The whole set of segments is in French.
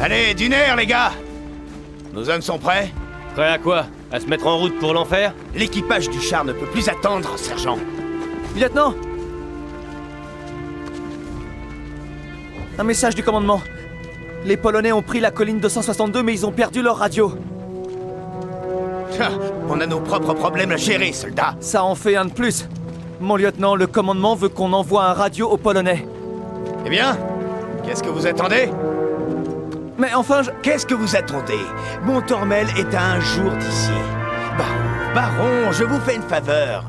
Allez, d'une air, les gars! Nos hommes sont prêts? Prêt à quoi? À se mettre en route pour l'enfer? L'équipage du char ne peut plus attendre, sergent. Lieutenant! Un message du commandement. Les Polonais ont pris la colline 262, mais ils ont perdu leur radio. On a nos propres problèmes à gérer, soldats. Ça en fait un de plus. Mon lieutenant, le commandement veut qu'on envoie un radio aux Polonais. Eh bien, qu'est-ce que vous attendez? Mais enfin, Qu'est-ce que vous attendez? Montormel est à un jour d'ici. Baron, je vous fais une faveur.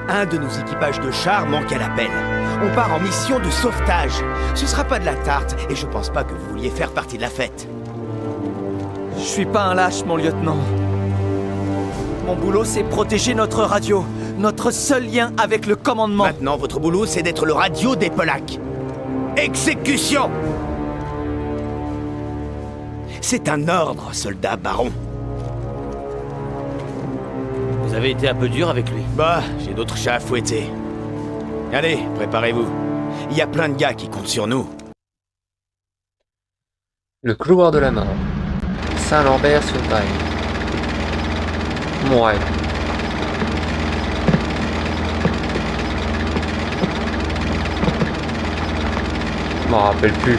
Un de nos équipages de chars manque à l'appel. On part en mission de sauvetage. Ce sera pas de la tarte, et je pense pas que vous vouliez faire partie de la fête. je suis pas un lâche, mon lieutenant. Mon boulot, c'est protéger notre radio. Notre seul lien avec le commandement. Maintenant, votre boulot, c'est d'être le radio des Polacs. Exécution! C'est un ordre, soldat baron. Vous avez été un peu dur avec lui. J'ai d'autres chats à fouetter. Allez, préparez-vous. Il y a plein de gars qui comptent sur nous. Le couloir de la mort. Saint-Lambert-sur-Braine. Ouais. Je m'en rappelle plus.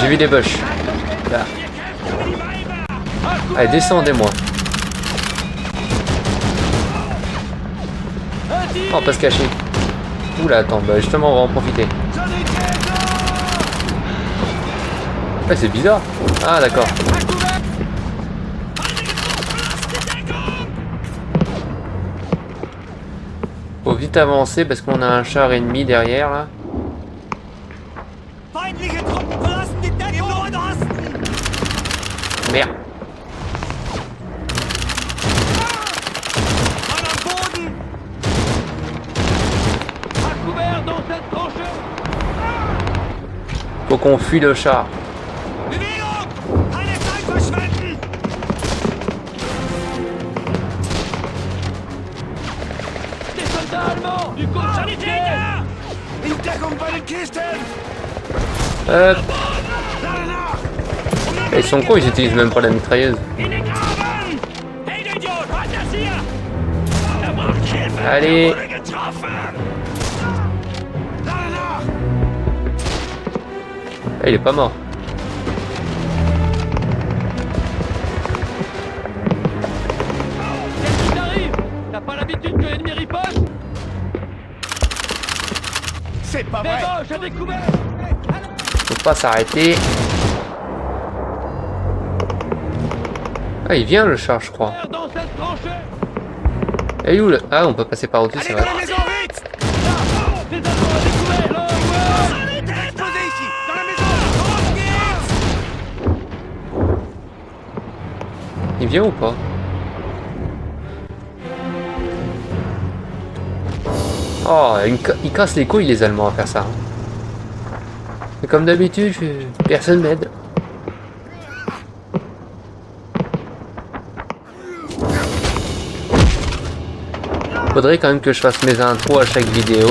J'ai vu des bush. Là. Allez, descendez-moi. On va pas se cacher. Oula, attends, bah justement, on va en profiter. Ouais, c'est bizarre. Ah, d'accord. Faut vite avancer parce qu'on a un char ennemi derrière, là. Merde. Faut qu'on fuit le char. Ils sont cons, ils utilisent même pas la mitrailleuse. Allez. Ah, il est pas mort. T'as pas l'habitude que l'ennemi riposte? C'est pas vrai! J'ai découvert! Faut pas s'arrêter. Ah, il vient le char, je crois. Dans cette tranchée! Et où le... Ah, on peut passer par au-dessus, c'est Allez vrai. dans la maison, vite! Des Allemands à découvert! Là, ouais! Explosez ici! Dans la maison! Il vient ou pas? Oh, il casse les couilles les Allemands à faire ça. Et comme d'habitude, personne m'aide. Faudrait quand même que je fasse mes intros à chaque vidéo.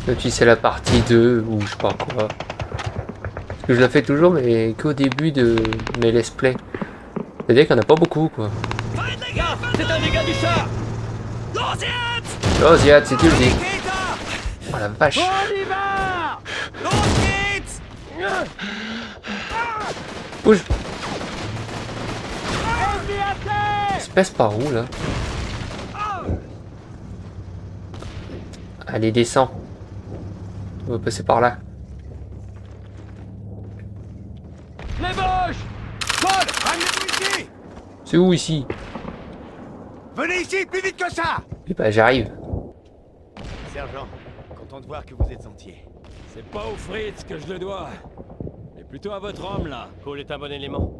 Même si c'est la partie 2 ou je sais pas quoi. Parce que je la fais toujours mais qu'au début de mes let's play. C'est-à-dire qu'il n'y en a pas beaucoup quoi. C'est un dégât du char! Oh Ziad, si tu le dis. Oh la vache. On y va! Bouge. Ennemi à terre! Il se passe par où là? Allez, descends. On va passer par là. Les Boches! Paul, ramenez-vous ici! C'est où ici? Venez ici, plus vite que ça! Eh bah j'arrive. Sergent, content de voir que vous êtes entier. C'est pas aux Fritz que je le dois, mais plutôt à votre homme là. Cole est un bon élément.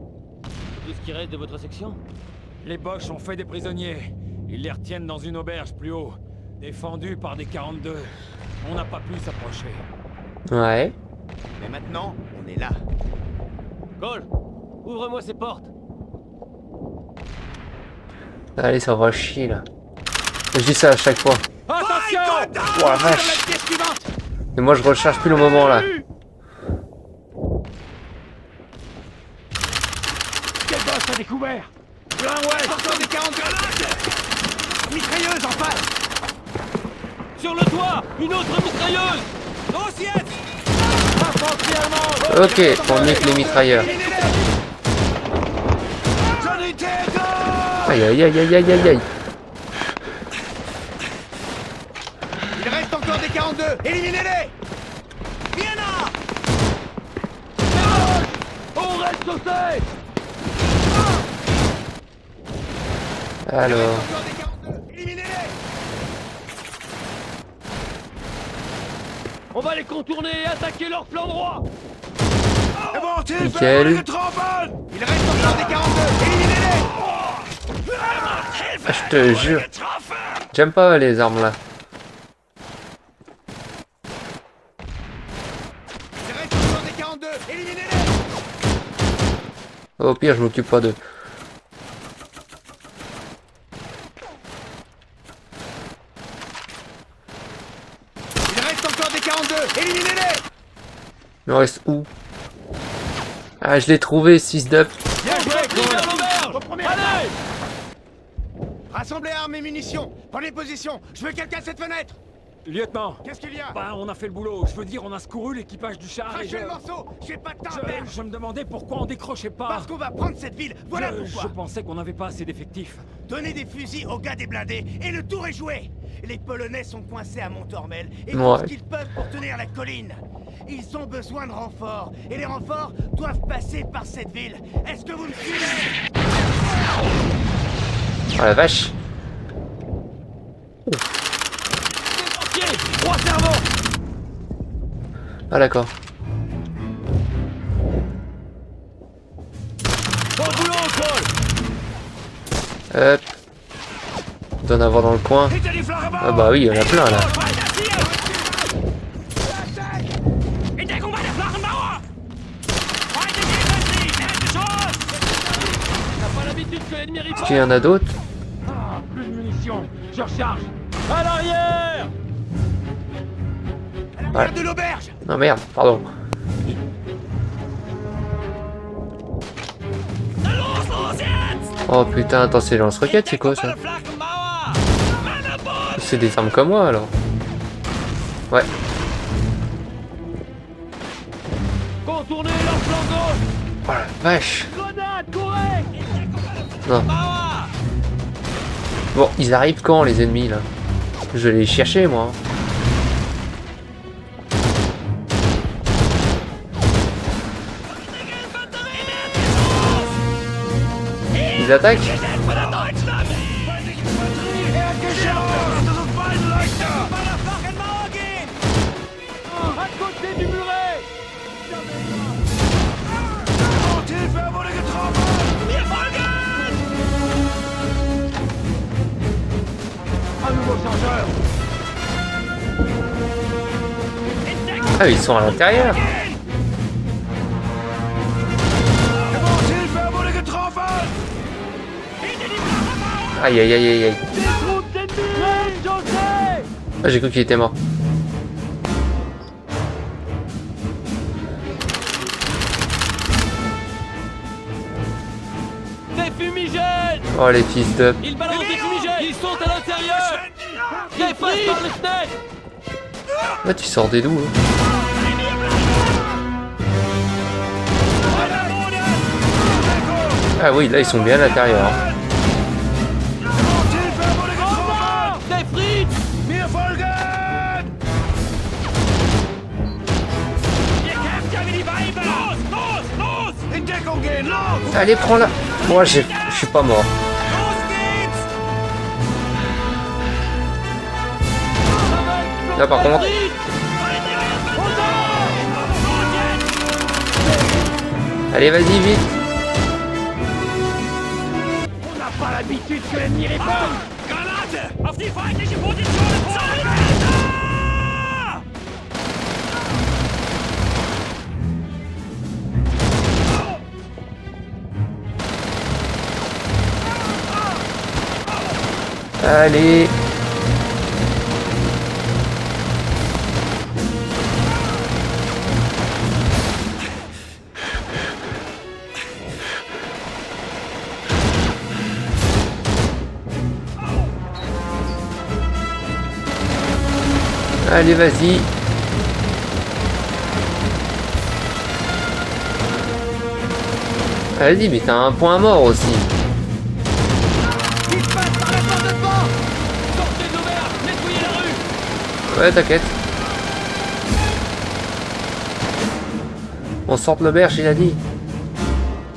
Tout ce qui reste de votre section? Les Boches ont fait des prisonniers. Ils les retiennent dans une auberge plus haut, défendus par des 42. On n'a pas pu s'approcher. Ouais. Mais maintenant, on est là. Cole, ouvre-moi ces portes. Allez, ça va chier là. Je dis ça à chaque fois. Attention! Oh la vache. Et moi je recharge plus le moment là. Quel boss a découvert? Plein ouest, encore des 40 grenades. Mitrailleuse en face. Sur le toit, une autre mitrailleuse. Grossiette. Infanterie allemande! Ok, on nique les mitrailleurs. Aïe aïe aïe aïe aïe aïe aïe. Il reste encore des 42. Éliminez-les. Vienna. On reste sauté! Alors, Encore des 42. Éliminez-les. On va les contourner et attaquer leur flanc droit! nickel. Il reste encore des 42. Éliminez-les. Ah, je te jure. J'aime pas les armes là. Il reste encore des 42. Éliminez-les. Au pire, je m'occupe pas d'eux. Il reste encore des 42. Éliminez-les. Il me reste où? Ah, je l'ai trouvé, 6 d'up. Bien joué, Vers l'auberge! Allez! Rassemblez armes et munitions. Prenez position. Je veux quelqu'un à cette fenêtre. Lieutenant, Qu'est-ce qu'il y a? bah on a fait le boulot. Je veux dire, on a secouru l'équipage du char et Crachez le morceau. J'ai pas de temps à perdre. je me demandais pourquoi on décrochait pas. Parce qu'on va prendre cette ville. Voilà je pourquoi. pensais qu'on n'avait pas assez d'effectifs. Donnez des fusils aux gars des blindés et le tour est joué. Les Polonais sont coincés à Montormel et font Ouais. ce qu'ils peuvent pour tenir la colline. Ils ont besoin de renforts et les renforts doivent passer par cette ville. Est-ce que vous me suivez? Oh la vache. Pied! Trois cerveaux! Ah d'accord. Bon boulot, Cole! Hop. On doit en avoir dans le coin. Ah bah oui, il y en a plein là. T'as pas l'habitude que l'ennemi Est-ce riposte? qu'il y en a d'autres? Ah, plus de munitions. Je recharge. À l'arrière! À l'arrière de l'auberge. Non merde, pardon. Oh putain, attends, c'est lance-roquette, c'est quoi ça? C'est des armes comme moi alors. Ouais. Contournez leur flanc gauche! Oh la vache. Grenade, courez! Non. Bon, ils arrivent quand les ennemis là? Je vais les chercher moi. Ils attaquent? À côté du muret! Un nouveau chargeur. Ah, ils sont à l'intérieur. Aïe aïe aïe aïe aïe. Des troupes d'ennemis! José! Ah, j'ai cru qu'il était mort. Des fumigènes! Oh les fils de... Ils balancent des fumigènes! Ils sont à l'intérieur! Ils passent par les fenêtres! Ah, tu sors des doues. Hein. Ah oui, là ils sont bien à l'intérieur. Hein. Des frites! Allez, prends-la. Moi, je suis pas mort. Là par contre... Allez, vas-y, vite. On n'a pas l'habitude que l'ennemi réponde! Auf die feindliche Position! Allez. Allez, vas-y. Vas-y, mais t'as un point mort aussi. Il passe par la porte de devant. Sortez de l'auberge, nettoyez la rue. Ouais, t'inquiète. On sort de l'auberge, il a dit.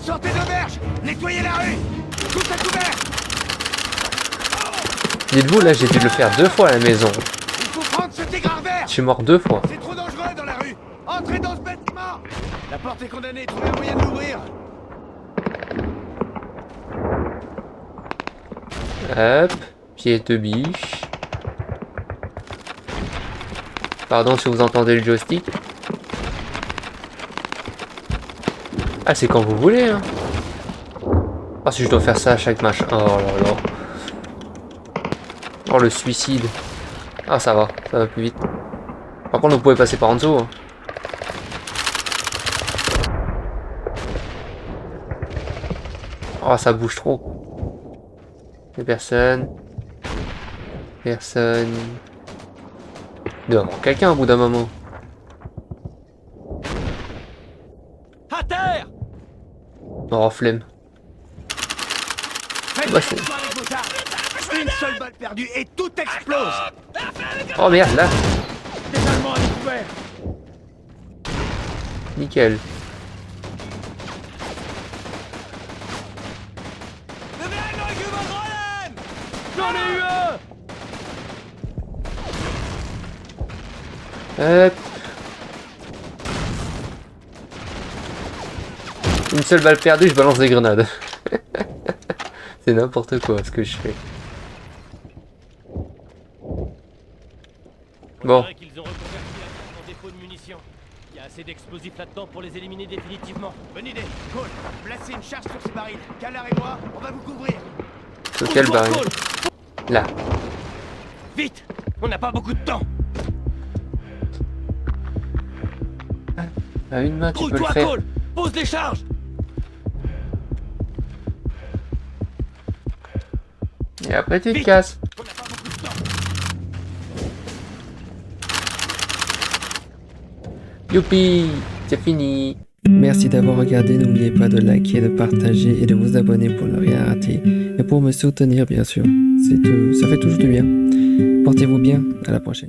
Sortez de l'auberge. Nettoyez la rue. Tout à couvert. Dites-vous, là, j'ai dû le faire 2 fois à la maison. Il faut prendre ce tigre vert. Je suis mort 2 fois. C'est trop dangereux dans la rue. Entrez dans ce bâtiment. La porte est condamnée. Trouvez un moyen de l'ouvrir. Hop, pied de biche. Pardon si vous entendez le joystick. Ah, c'est quand vous voulez, hein. Ah, si je dois faire ça à chaque match. Oh là là. Oh, le suicide. Ah, ça va plus vite. Par contre, vous pouvez passer par en dessous, hein. Oh, ça bouge trop. Y'a personne. Personne. Il doit y avoir quelqu'un au bout d'un moment. À terre. Oh, flemme. Faites Bah, attention avec vos armes. Une seule balle perdue et tout explose. Oh merde, là. Les Allemands à découvert. Nickel. J'en ai eu un. Hop. Une seule balle perdue, je balance des grenades. C'est n'importe quoi ce que je fais. Bon. On dirait qu'ils ont reconverti la bombe en dépôt de munitions. Il y a assez d'explosifs là-dedans pour les éliminer définitivement. Bonne idée. Cole, placez une charge sur ces barils. Callar et moi, on va vous couvrir. Sur quel baril? Là. Vite. On n'a pas beaucoup de temps. À une main, tu peux le Trouve-toi, faire. Cole. Pose les charges. Et après, tu te Vite. casses. On n'a pas beaucoup de temps. Youpi, c'est fini. Merci d'avoir regardé, n'oubliez pas de liker, de partager et de vous abonner pour ne rien rater. Et pour me soutenir bien sûr, ça fait toujours du bien. Portez-vous bien, à la prochaine.